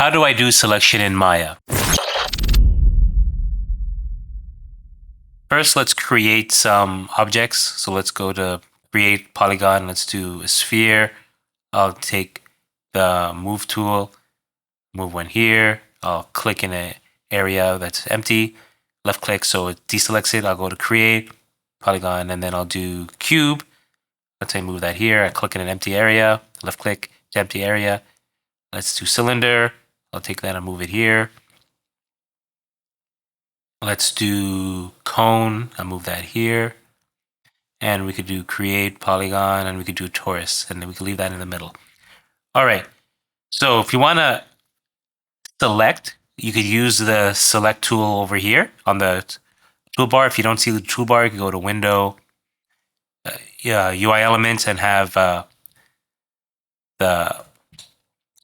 How do I do selection in Maya? First, let's create some objects. So let's go to create polygon. Let's do a sphere. I'll take the move tool, move one here. I'll click in an area that's empty, left click so it deselects it. I'll go to create polygon and then I'll do cube. Let's say move that here. I click in an empty area, left click to empty area. Let's do cylinder. I'll take that and move it here. Let's do cone. I'll move that here. And we could do create polygon and we could do torus and then we can leave that in the middle. All right. So if you want to select, you could use the select tool over here on the toolbar. If you don't see the toolbar, you can go to window, UI elements and have the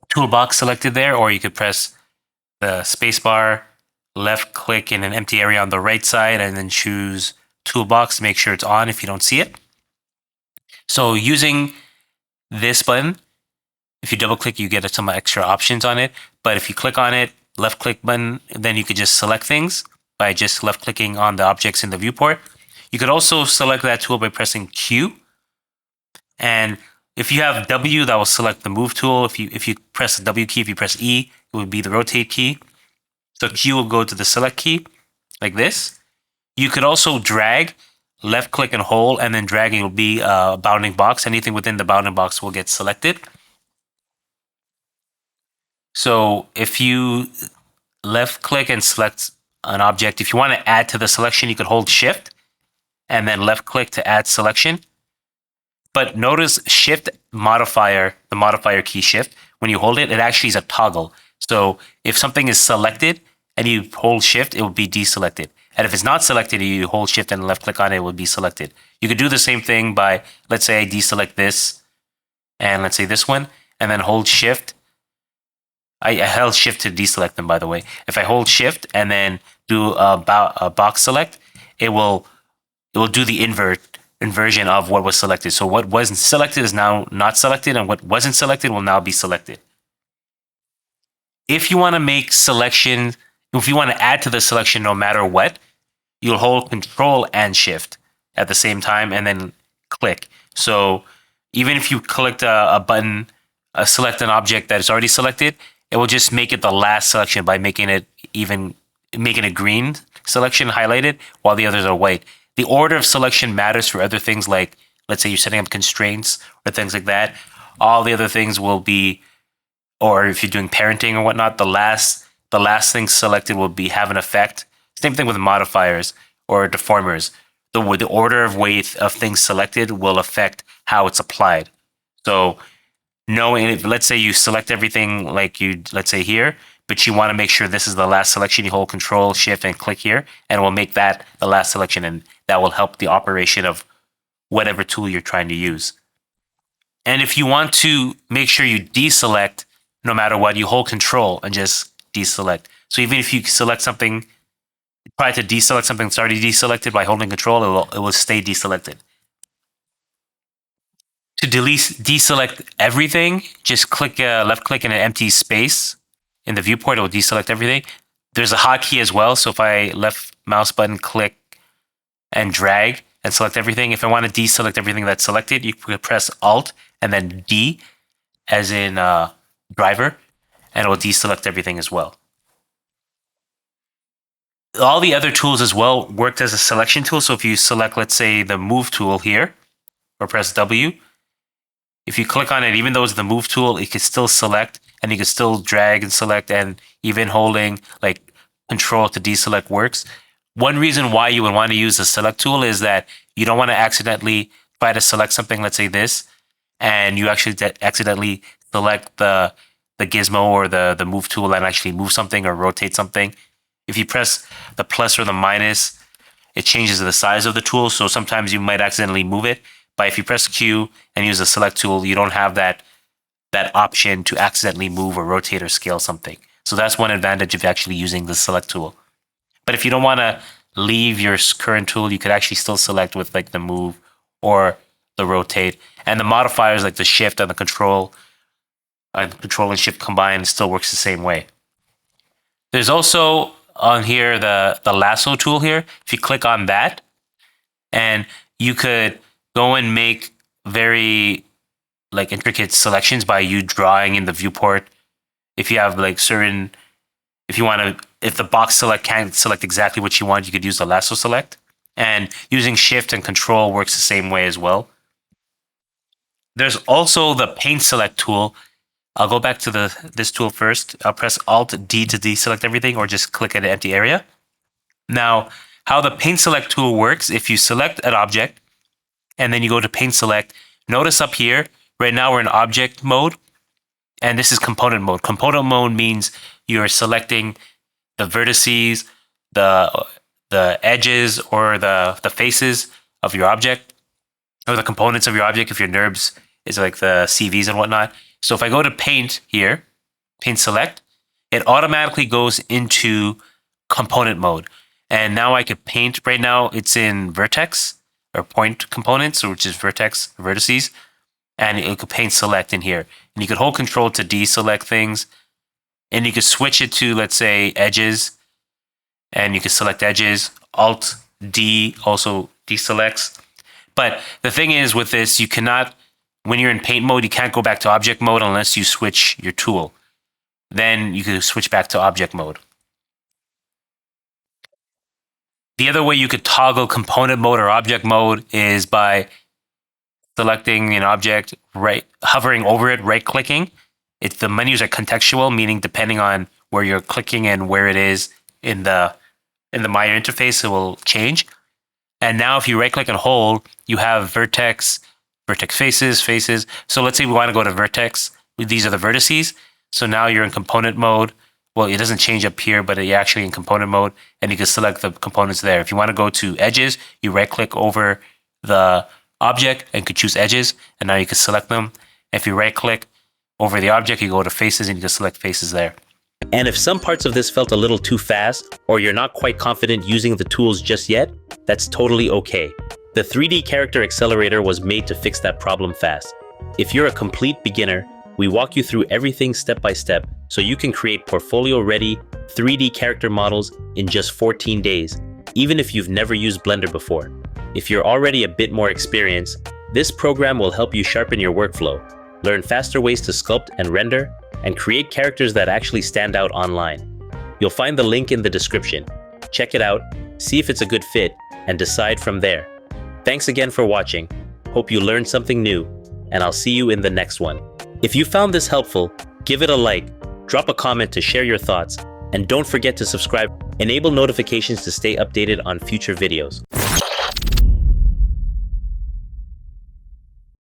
toolbox selected there, or you could press the spacebar, left click in an empty area on the right side and then choose toolbox to make sure it's on if you don't see it. So using this button, if you double click, you get some extra options on it. But if you click on it, left click button, then you could just select things by just left clicking on the objects in the viewport. You could also select that tool by pressing Q. And if you have W, that will select the move tool. If you press the W key, if you press E, it would be the rotate key. So Q will go to the select key like this. You could also drag, left click and hold, and then dragging will be a bounding box. Anything within the bounding box will get selected. So if you left click and select an object, if you want to add to the selection, you could hold shift and then left click to add selection. But notice shift modifier, the modifier key shift, when you hold it, it actually is a toggle. So if something is selected and you hold shift, it will be deselected. And if it's not selected, you hold shift and left click on it, it will be selected. You could do the same thing by, let's say I deselect this and let's say this one and then hold shift. I held shift to deselect them, by the way. If I hold shift and then do a box select, it will do the inversion of what was selected. So what wasn't selected is now not selected, and what wasn't selected will now be selected. If you want to make selection, if you want to add to the selection no matter what, you'll hold Control and Shift at the same time and then click. So even if you click a button, select an object that is already selected, it will just make it the last selection by making it a green selection highlighted while the others are white. The order of selection matters for other things like, let's say you're setting up constraints or things like that. All the other things will be, or if you're doing parenting or whatnot, the last thing selected will have an effect. Same thing with modifiers or deformers. The order of weight of things selected will affect how it's applied. So knowing, if, let's say you select everything like let's say here, but you want to make sure this is the last selection, you hold Control, Shift, and click here, and it will make that the last selection, and that will help the operation of whatever tool you're trying to use. And if you want to make sure you deselect no matter what, you hold Control and just deselect. So even if you select something, try to deselect something that's already deselected by holding Control, it will stay deselected. To deselect everything, just click left click in an empty space in the viewport. It will deselect everything. There's a hotkey as well. So if I left mouse button click and drag and select everything, if I want to deselect everything that's selected, you could press Alt and then D as in driver, and it will deselect everything as well. All the other tools as well worked as a selection tool. So if you select, let's say, the move tool here, or press W, if you click on it, even though it's the move tool, it can still select, and you can still drag and select, and even holding like Control to deselect works. One reason why you would want to use the select tool is that you don't want to accidentally try to select something, let's say this, and you actually accidentally select the gizmo or the move tool and actually move something or rotate something. If you press the plus or the minus, it changes the size of the tool, so sometimes you might accidentally move it. But if you press Q and use the select tool, you don't have that option to accidentally move or rotate or scale something. So that's one advantage of actually using the select tool. But if you don't want to leave your current tool, you could actually still select with like the move or the rotate. And the modifiers like the shift and the control and Control and Shift combined, it still works the same way. There's also on here the lasso tool here. If you click on that, and you could go and make very like intricate selections by you drawing in the viewport. If you have like certain, if you want to, if the box select can't select exactly what you want, you could use the lasso select. And using Shift and Control works the same way as well. There's also the paint select tool. I'll go back to this tool first. I'll press Alt D to deselect everything, or just click at an empty area. Now, how the paint select tool works, if you select an object and then you go to paint select, notice up here, right now we're in object mode, and this is component mode. Component mode means you're selecting the vertices, the edges, or the faces of your object, or the components of your object. If your NURBS is like the CVs and whatnot. So if I go to paint here, paint select, it automatically goes into component mode. And now I could paint. Right now it's in vertex or point components, which is vertex, vertices. And it could paint select in here. And you could hold Control to deselect things. And you could switch it to, let's say, edges. And you can select edges. Alt D also deselects. But the thing is with this, you cannot, when you're in paint mode, you can't go back to object mode unless you switch your tool. Then you can switch back to object mode. The other way you could toggle component mode or object mode is by selecting an object, hovering over it, right-clicking. The menus are contextual, meaning depending on where you're clicking and where it is in the Maya interface, it will change. And now if you right-click and hold, you have vertex faces. So let's say we want to go to vertex. These are the vertices. So now you're in component mode. Well, it doesn't change up here, but you're actually in component mode, and you can select the components there. If you want to go to edges, you right-click over the object and could choose edges, and now you can select them. If you right-click over the object, you go to faces, and you can select faces there. And if some parts of this felt a little too fast, or you're not quite confident using the tools just yet, that's totally okay. The 3D Character Accelerator was made to fix that problem fast. If you're a complete beginner, we walk you through everything step by step, so you can create portfolio-ready 3D character models in just 14 days, even if you've never used Blender before. If you're already a bit more experienced, this program will help you sharpen your workflow, learn faster ways to sculpt and render, and create characters that actually stand out online. You'll find the link in the description. Check it out, see if it's a good fit, and decide from there. Thanks again for watching. Hope you learned something new, and I'll see you in the next one. If you found this helpful, give it a like, drop a comment to share your thoughts, and don't forget to subscribe. Enable notifications to stay updated on future videos.